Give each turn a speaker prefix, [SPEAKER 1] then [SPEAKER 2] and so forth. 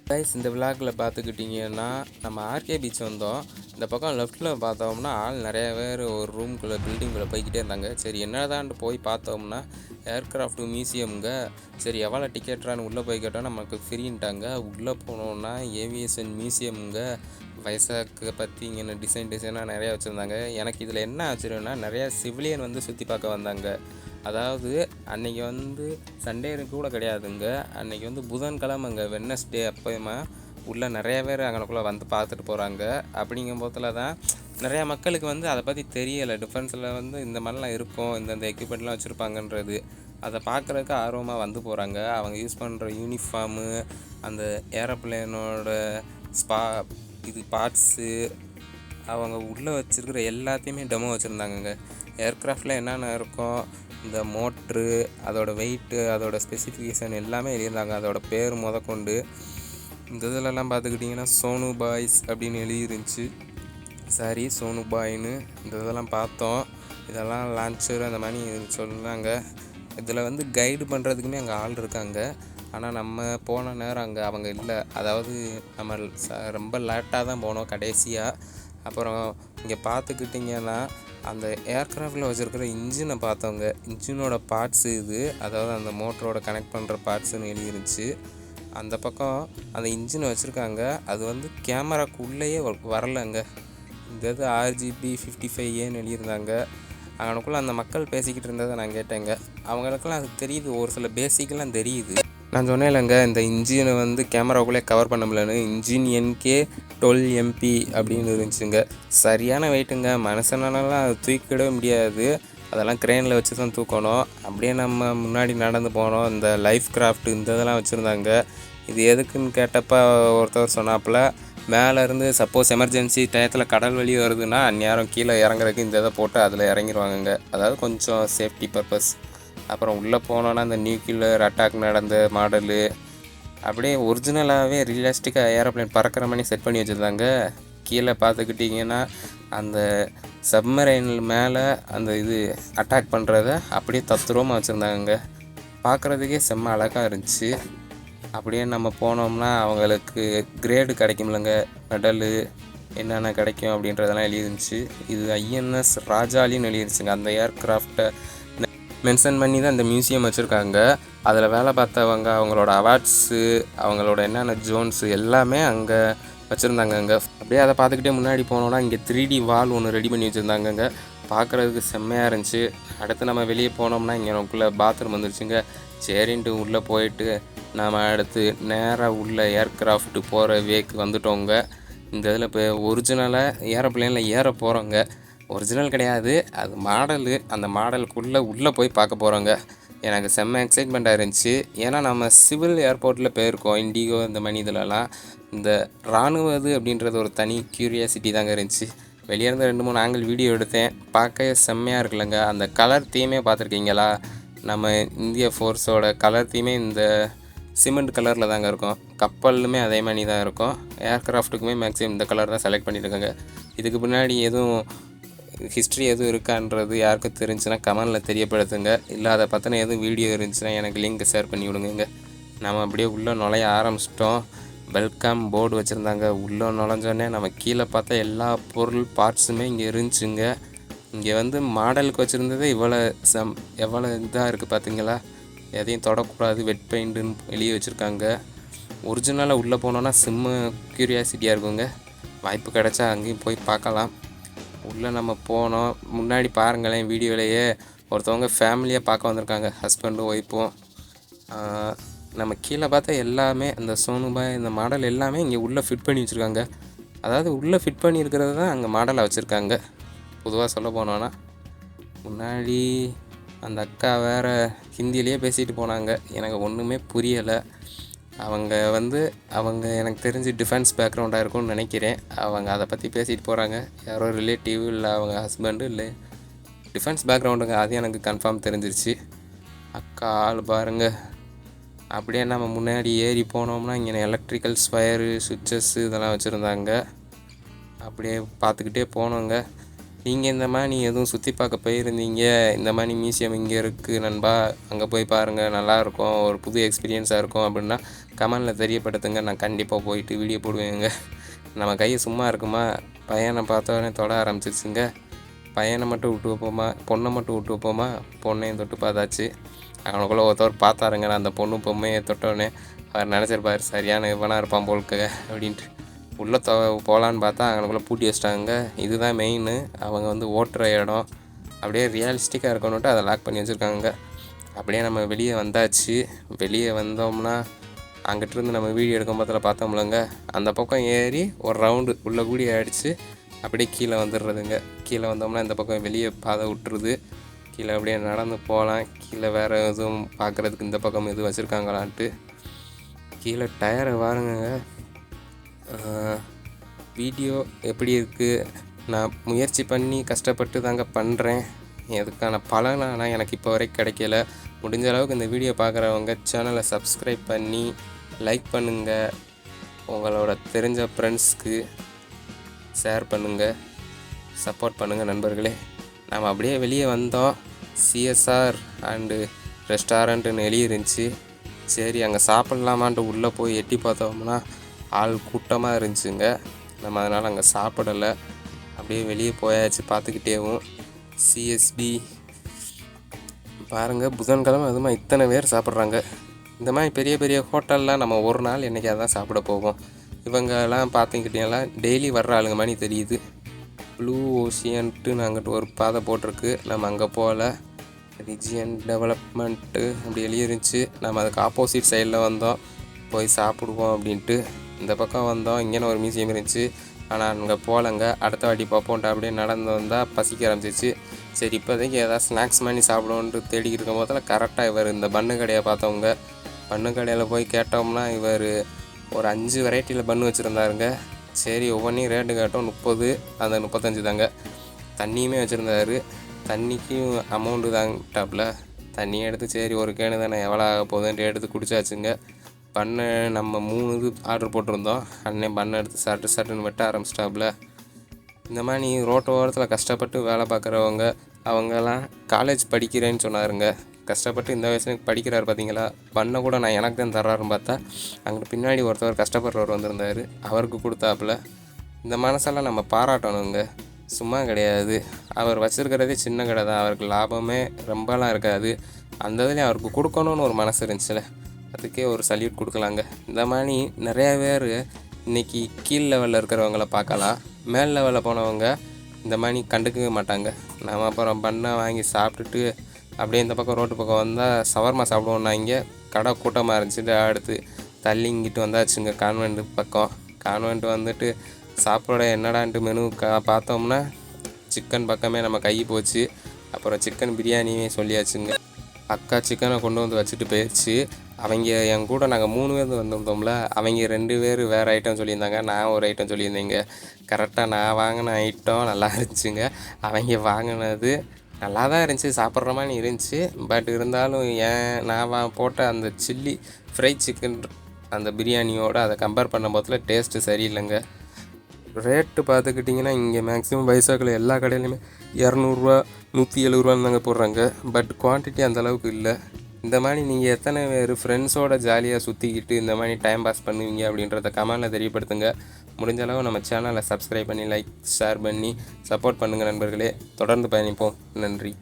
[SPEAKER 1] Guys இந்த விழாக்கில் பார்த்துக்கிட்டிங்கன்னா நம்ம ஆர்கே பீச் வந்தோம். இந்த பக்கம் லெஃப்ட்டில் பார்த்தோம்னா ஆள் நிறைய பேர் ஒரு ரூம்குள்ளே பில்டிங்குள்ளே போய்கிட்டே இருந்தாங்க. சரி என்னதான்ட்டு போய் பார்த்தோம்னா ஏர்க்ராஃப்ட் மியூசியமுங்க. சரி எவ்வளோ டிக்கெட்ரான்னு உள்ளே போய் கேட்டோம், நமக்கு ஃப்ரீன்ட்டாங்க. உள்ளே போனோன்னா ஏவியேஷன் மியூசியமுங்க. வைசாக்கை பற்றி இங்கே டிசைனாக நிறையா வச்சுருந்தாங்க. எனக்கு இதில் என்ன ஆச்சரியம்னா நிறையா சிவிலியன் வந்து சுற்றி பார்க்க வந்தாங்க. அதாவது அன்றைக்கி வந்து சண்டே கூட கிடையாதுங்க, அன்றைக்கி வந்து புதன்கிழமைங்க, வெட்னஸ்டே அப்போயுமா உள்ளே நிறைய பேர் அங்கனக்குள்ளே வந்து பார்த்துட்டு போகிறாங்க. அப்படிங்கும் போதில் தான் நிறையா மக்களுக்கு வந்து அதை பற்றி தெரியலை. டிஃபென்ஸில் வந்து இந்த மாதிரிலாம் இருக்கும், இந்தந்த எக்யூப்மெண்ட்லாம் வச்சுருப்பாங்கன்றது அதை பார்க்குறதுக்கு ஆர்வமாக வந்து போகிறாங்க. அவங்க யூஸ் பண்ணுற யூனிஃபார்மு, அந்த ஏரோப்ளேனோட பார்ட்ஸு, அவங்க உள்ளே வச்சுருக்கிற எல்லாத்தையுமே டெமோ வச்சுருந்தாங்கங்க. ஏர்க்ராஃப்டில் என்னென்ன இருக்கும், இந்த மோட்ரு, அதோட வெயிட்டு, அதோட ஸ்பெசிஃபிகேஷன் எல்லாமே எழுதியிருந்தாங்க. அதோட பேர் முதற்கொண்டு இந்த இதிலெல்லாம் பார்த்துக்கிட்டிங்கன்னா சோனு பாய்ஸ் அப்படின்னு எழுதிருந்துச்சு. சாரி சோனு பாயின்னு இந்த இதெல்லாம் பார்த்தோம். இதெல்லாம் லான்ச்சர் அந்த மாதிரி சொன்னாங்க. இதில் வந்து கைடு பண்ணுறதுக்குமே அங்கே ஆள் இருக்காங்க. ஆனால் நம்ம போன நேரம் அங்கே அவங்க இல்லை. அதாவது நம்ம ரொம்ப லேட்டாக தான் போனோம் கடைசியாக. அப்புறம் இங்கே பார்த்துக்கிட்டிங்கன்னா அந்த ஏர்க்ராஃப்டில் வச்சுருக்கிற இன்ஜினை பார்த்தவங்க, இன்ஜினோட பார்ட்ஸு இது, அதாவது அந்த மோட்டரோட கனெக்ட் பண்ணுற பார்ட்ஸுன்னு எழுதிருந்துச்சு. அந்த பக்கம் அந்த இன்ஜினை வச்சுருக்காங்க. அது வந்து கேமராக்குள்ளேயே வரலைங்க. இந்த இது RGB 55Aன்னு எழுதியிருந்தாங்க. அவனுக்குள்ளே அந்த மக்கள் பேசிக்கிட்டு இருந்ததை நான் கேட்டேங்க. அவங்களுக்கெல்லாம் அது தெரியுது, ஒரு சில பேசிக்கெல்லாம் தெரியுது. நான் சொன்னேன் இல்லைங்க, இந்த இன்ஜினை வந்து கேமராவுக்குள்ளே கவர் பண்ண முடியலன்னு. இன்ஜின் NK12MP அப்படின்னு இருந்துச்சுங்க. சரியான வெயிட்டுங்க, மனுஷனாலலாம் அது தூக்கிடவே முடியாது. அதெல்லாம் க்ரெயினில் வச்சு தான் தூக்கணும். அப்படியே நம்ம முன்னாடி நடந்து போனோம். இந்த லைஃப் கிராஃப்ட் இந்த இதெல்லாம் வச்சுருந்தாங்க. இது எதுக்குன்னு கேட்டப்போ ஒருத்தவர் சொன்னாப்புல, மேலேருந்து சப்போஸ் எமர்ஜென்சி டயத்தில் கடல் வழி வருதுன்னா அந்நேரம் கீழே இறங்குறதுக்கு இந்த இதை போட்டு அதில் இறங்கிடுவாங்கங்க. அதாவது கொஞ்சம் சேஃப்டி பர்பஸ். அப்புறம் உள்ளே போனோன்னா அந்த நியூக்ளியர் அட்டாக் நடந்த மாடலு, அப்படியே ஒரிஜினலாகவே ரியலிஸ்டிக்காக ஏரோப்ளேன் பறக்கிற மாதிரி செட் பண்ணி வச்சுருந்தாங்க. கீழே பார்த்துக்கிட்டிங்கன்னா அந்த சப்மரைனில் மேலே அந்த இது அட்டாக் பண்ணுறத அப்படியே தத்ரூபமாக வச்சுருந்தாங்க. பார்க்குறதுக்கே செம்ம அழகாக இருந்துச்சு. அப்படியே நம்ம போனோம்னா அவங்களுக்கு கிரேடு கிடைக்கும்லங்க, மெடலு என்னென்ன கிடைக்கும் அப்படின்றதெல்லாம் எழுதிருந்துச்சு. இது INS ராஜாலின்னு எழுதிருச்சுங்க. அந்த ஏர்க்ராஃப்டை மென்ஷன் பண்ணி தான் இந்த மியூசியம் வச்சுருக்காங்க. அதில் வேலை பார்த்தவங்க, அவங்களோட அவார்ட்ஸு, அவங்களோட என்னென்ன ஜோன்ஸு எல்லாமே அங்கே வச்சுருந்தாங்கங்க. அப்படியே அதை பார்த்துக்கிட்டே முன்னாடி போனோன்னா இங்கே 3D வால் ஒன்று ரெடி பண்ணி வச்சுருந்தாங்கங்க. பார்க்குறதுக்கு செம்மையாக இருந்துச்சு. அடுத்து நம்ம வெளியே போனோம்னா இங்கே நமக்குள்ளே பாத்ரூம் வந்துருச்சுங்க. சரின்ட்டு உள்ளே போயிட்டு நம்ம அடுத்து நேராக உள்ள ஏர்க்ராஃப்ட்டு போகிற வேக்கு வந்துட்டோங்க. இந்த இதில் இப்போ ஒரிஜினலாக ஏரோப்ளேனில் ஏற போகிறோங்க. ஒரிஜினல் கிடையாது, அது மாடலு. அந்த மாடலுக்குள்ளே போய் பார்க்க போகிறோங்க. எனக்கு செம்ம எக்ஸைட்மெண்ட்டாக இருந்துச்சு. ஏன்னா நம்ம சிவில் ஏர்போர்ட்டில் போயிருக்கோம், இண்டிகோ இந்த மாதிரி இதிலலாம். இந்த இராணுவது அப்படின்றது ஒரு தனி க்யூரியாசிட்டி தாங்க இருந்துச்சு. வெளியே இருந்து 2-3 ஆங்கிள் வீடியோ எடுத்தேன். பார்க்க செம்மையாக இருக்குல்லங்க. அந்த கலர் தீமே பார்த்துருக்கீங்களா? நம்ம இந்திய ஃபோர்ஸோட கலர் தீமே இந்த சிமெண்ட் கலரில் தாங்க இருக்கும். கப்பலுமே அதே மாதிரி தான் இருக்கும். ஏர்க்ராஃப்ட்டுக்குமே மேக்ஸிமம் இந்த கலர் தான் செலக்ட் பண்ணியிருக்காங்க. இதுக்கு முன்னாடி எதுவும் ஹிஸ்ட்ரி எதுவும் இருக்கான்றது யாருக்கும் தெரிஞ்சுன்னா கமெண்டில் தெரியப்படுத்துங்க. இல்லை அதை பற்றின எதுவும் வீடியோ இருந்துச்சுன்னா எனக்கு லிங்க் ஷேர் பண்ணி விடுங்க. நம்ம அப்படியே உள்ளே நுழைய ஆரம்பிச்சிட்டோம். வெல்கம் போர்டு வச்சுருந்தாங்க. உள்ளே நுழைஞ்சோடனே நம்ம கீழே பார்த்தா எல்லா பொருள் பார்ட்ஸுமே இங்கே இருந்துச்சுங்க. இங்கே வந்து மாடலுக்கு வச்சுருந்தது எவ்வளோ இதாக இருக்குது பார்த்தீங்களா? எதையும் தொடக்கூடாது, வெட் பெயிண்ட்டுன்னு வெளியே வச்சுருக்காங்க. ஒரிஜினலாக உள்ளே போனோன்னா செம்ம க்யூரியாசிட்டியாக இருக்குங்க. வாய்ப்பு கிடச்சா அங்கேயும் போய் பார்க்கலாம். உள்ளே நம்ம போனோம். முன்னாடி பாருங்களேன், வீடியோவிலேயே ஒருத்தவங்க ஃபேமிலியாக பார்க்க வந்திருக்காங்க, ஹஸ்பண்டும் ஒய்ஃபும். நம்ம கீழே பார்த்தா எல்லாமே இந்த சோனுபாய் இந்த மாடல் எல்லாமே இங்கே உள்ளே ஃபிட் பண்ணி வச்சுருக்காங்க. அதாவது உள்ளே ஃபிட் பண்ணி இருக்கிறது தான் அங்கே மாடலாக வச்சுருக்காங்க. பொதுவாக சொல்ல போனோன்னா முன்னாடி அந்த அக்கா வேறு ஹிந்திலேயே பேசிகிட்டு போனாங்க. எனக்கு ஒன்றுமே புரியலை. அவங்க எனக்கு தெரிஞ்சு டிஃபென்ஸ் பேக்ரவுண்டாக இருக்கும்னு நினைக்கிறேன். அவங்க அதை பற்றி பேசிட்டு போகிறாங்க. யாரோ ரிலேட்டிவ் இல்லை அவங்க ஹஸ்பண்டு இல்லை, டிஃபென்ஸ் பேக்ரவுண்டுங்க. அது எனக்கு கன்ஃபார்ம் தெரிஞ்சிருச்சு. அக்கா ஆள் பாருங்கள். அப்படியே நம்ம முன்னாடி ஏறி போனோம்னா இங்கே எலக்ட்ரிக்கல் ஸ்வயரு, சுவிட்சஸ்ஸு இதெல்லாம் வச்சுருந்தாங்க. அப்படியே பார்த்துக்கிட்டே போனோங்க. நீங்கள் இந்த மாதிரி எதுவும் சுற்றி பார்க்க போயிருந்தீங்க, இந்த மாதிரி மியூசியம் இங்கே இருக்குது நண்பா, அங்கே போய் பாருங்கள், நல்லாயிருக்கும், ஒரு புது எக்ஸ்பீரியன்ஸாக இருக்கும் அப்படின்னா கமெண்டில் தெரியப்படுத்துங்க. நான் கண்டிப்பாக போயிட்டு வீடியோ போடுவேங்க. நம்ம கை சும்மா இருக்குமா, பையனை பார்த்தோன்னே தொட ஆரம்பிச்சிச்சுங்க. பையனை மட்டும் விட்டு வைப்போமா, பொண்ணை மட்டும் விட்டு வைப்போமா, பொண்ணையும் தொட்டு பார்த்தாச்சு. அவனுக்குள்ளே ஒருத்தவர் பார்த்தாருங்க, நான் அந்த பொண்ணு பொம்மையை தொட்டோடனே அவர் நினச்சிருப்பார் சரியான இவனாக இருப்பான் போல்க அப்படின்ட்டு. உள்ளே போகலான்னு பார்த்தா அவனுக்குள்ளே பூட்டி வச்சிட்டாங்க. இதுதான் மெயின், அவங்க வந்து ஓட்டுற இடம் அப்படியே ரியலிஸ்டிக்காக இருக்கணுன்ட்டு அதை லாக் பண்ணி வச்சுருக்காங்க. அப்படியே நம்ம வெளியே வந்தாச்சு. வெளியே வந்தோம்னா அங்கிட்டிருந்து நம்ம வீடியோ எடுக்கும் போதில் பார்த்தோம்லங்க, அந்த பக்கம் ஏறி ஒரு ரவுண்டு உள்ளே கூடி அடித்து அப்படியே கீழே வந்துடுறதுங்க. கீழே வந்தோம்னா இந்த பக்கம் வெளியே பாதை விட்டுருது. கீழே அப்படியே நடந்து போகலாம். கீழே வேறு எதுவும் பார்க்குறதுக்கு இந்த பக்கம் எதுவும் வச்சுருக்காங்களான்ட்டு. கீழே டயரை பாருங்க. வீடியோ எப்படி இருக்குது, நான் முயற்சி பண்ணி கஷ்டப்பட்டு தாங்க பண்ணுறேன். இதுக்கான பலன் ஆனால் எனக்கு இப்போ வரைக்கும் கிடைக்கல. முடிஞ்ச அளவுக்கு இந்த வீடியோ பார்க்குறவங்க சேனலை சப்ஸ்கிரைப் பண்ணி லைக் பண்ணுங்கள். உங்களோட தெரிஞ்ச ஃப்ரெண்ட்ஸ்க்கு ஷேர் பண்ணுங்கள், சப்போர்ட் பண்ணுங்கள் நண்பர்களே. நம்ம அப்படியே வெளியே வந்தோம். சிஎஸ்ஆர் அண்டு ரெஸ்டாரண்ட்டுன்னு எழுதிருந்துச்சு. சரி அங்கே சாப்பிட்லாமான்ட்டு உள்ளே போய் எட்டி பார்த்தோம்னா ஆள் கூட்டமாக இருந்துச்சுங்க. நம்ம அதனால் அங்கே சாப்பிடலை, அப்படியே வெளியே போயாச்சு பார்த்துக்கிட்டேவும். சிஎஸ்பி பாருங்கள், புதன்கிழமை அதுமா இத்தனை பேர் சாப்பிட்றாங்க. இந்த மாதிரி பெரிய பெரிய ஹோட்டல்லாம் நம்ம ஒரு நாள் என்றைக்காக தான் சாப்பிட போவோம். இவங்கெல்லாம் பார்த்துக்கிட்டீங்கன்னா டெய்லி வர்ற ஆளுங்க மாதிரி தெரியுது. ப்ளூ ஓஷியன்ட்டு அங்கிட்டு ஒரு பாதை போட்டிருக்கு, நம்ம அங்கே போகல. ரிஜியன் டெவலப்மெண்ட்டு அப்படி எழுதிருந்துச்சு. நம்ம அதுக்கு ஆப்போசிட் சைடில் வந்தோம், போய் சாப்பிடுவோம் அப்படின்ட்டு. இந்த பக்கம் வந்தோம், இங்கேன்னு ஒரு மியூசியம் இருந்துச்சு, ஆனால் அங்கே போகலங்க. அடுத்த வாட்டி பார்ப்போன்ட்டு அப்படியே நடந்து வந்தால் பசிக்க ஆரம்பிச்சிச்சு. சரி இப்போதைக்கு ஏதாவது ஸ்நாக்ஸ் பண்ணி சாப்பிடுவோன்ட்டு தேடிக்கிட்டு இருக்கும் போதில் கரெக்டாக இவர் இந்த பன்னு கடையை பார்த்தவங்க. பன்னு கடையில் போய் கேட்டோம்னா இவர் ஒரு 5 வெரைட்டியில் பன்னு வச்சுருந்தாருங்க. சரி ஒவ்வொன்றையும் ரேட்டு கேட்டோம், 30 அந்த 35 தாங்க. தண்ணியுமே வச்சுருந்தாரு, தண்ணிக்கும் அமௌண்ட்டு தாங்கிட்டாப்புல. தண்ணியை எடுத்து சரி ஒரு கேனு தானே எவ்வளோ ஆக போகுதுன்ட்டு எடுத்து குடிச்சாச்சுங்க. பண்ணை நம்ம 3 இது ஆர்டர் போட்டிருந்தோம். அண்ணன் பண்ணை எடுத்து சட்டுன்னு வெட்ட ஆரம்பிச்சிட்டாப்புல. இந்த மாதிரி ரோட்டு ஓரத்தில் கஷ்டப்பட்டு வேலை பார்க்குறவங்க அவங்கெல்லாம் காலேஜ் படிக்கிறேன்னு சொன்னாருங்க. கஷ்டப்பட்டு இந்த வயசுக்கு படிக்கிறார் பார்த்தீங்களா. பண்ணை கூட நான் எனக்கு தான் தர்றாருன்னு பார்த்தா அங்கிட்டு பின்னாடி ஒருத்தவர் கஷ்டப்படுறவர் வந்திருந்தார், அவருக்கு கொடுத்தாப்புல. இந்த மனசெல்லாம் நம்ம பாராட்டணுங்க, சும்மா கிடையாது. அவர் வச்சுருக்கிறதே சின்ன கடை தான், அவருக்கு லாபமே ரொம்பலாம் இருக்காது. அந்த இதுலேயும் அவருக்கு கொடுக்கணுன்னு ஒரு மனசு இருந்துச்சுல, அதுக்கே ஒரு சல்யூட் கொடுக்கலாங்க. இந்த மாதிரி நிறையா பேர் இன்றைக்கி கீழ் லெவலில் இருக்கிறவங்கள பார்க்கலாம். மேல் லெவலில் போனவங்க இந்த மாதிரி கண்டுக்கவே மாட்டாங்க. நம்ம அப்புறம் பண்ணை வாங்கி சாப்பிட்டுட்டு அப்படியே இந்த பக்கம் ரோட்டு பக்கம் வந்தால் சவர்மா சாப்பிடுவோம்னா இங்கே கடை கூட்டமாக இருந்துச்சுட்டு அடுத்து தள்ளிங்கிட்டு வந்தாச்சுங்க கான்வெண்ட் பக்கம். கான்வெண்ட் வந்துட்டு சாப்பிட என்னடான்ட்டு மெனு பார்த்தோம்னா சிக்கன் பக்கமே நம்ம கை போச்சு. அப்புறம் சிக்கன் பிரியாணியே சொல்லியாச்சுங்க. அக்கா சிக்கனை கொண்டு வந்து வச்சுட்டு போயிடுச்சு. அவங்க என் கூட நாங்கள் 3 பேர் வந்திருந்தோம்ல, அவங்க 2 பேர் வேறு ஐட்டம் சொல்லியிருந்தாங்க, நான் ஒரு ஐட்டம் சொல்லியிருந்தேங்க. கரெக்டாக நான் வாங்கின ஐட்டம் நல்லா இருந்துச்சுங்க, அவங்க வாங்கினது நல்லா தான் இருந்துச்சு, சாப்பிட்ற மாதிரி இருந்துச்சு. பட் இருந்தாலும் நான் போட்ட அந்த சில்லி ஃப்ரை சிக்கன் அந்த பிரியாணியோடு அதை கம்பேர் பண்ணும் போதில் டேஸ்ட்டு சரியில்லைங்க. ரேட்டு பார்த்துக்கிட்டிங்கன்னா இங்கே மேக்ஸிமம் வைசாக்கில் எல்லா கடையிலையுமே 200 170 தாங்க போடுறாங்க. பட் குவான்டிட்டி அந்தளவுக்கு இல்லை. இந்த மாதிரி நீங்கள் எத்தனை பேர் ஃப்ரெண்ட்ஸோட ஜாலியாக சுற்றிக்கிட்டு இந்த மாதிரி டைம் பாஸ் பண்ணுவீங்க அப்படின்றத கமெண்டில் தெரியப்படுத்துங்க. முடிஞ்ச அளவு நம்ம சேனலை சப்ஸ்கிரைப் பண்ணி லைக் ஷேர் பண்ணி சப்போர்ட் பண்ணுங்கள் நண்பர்களே. தொடர்ந்து பயணிப்போம். நன்றி.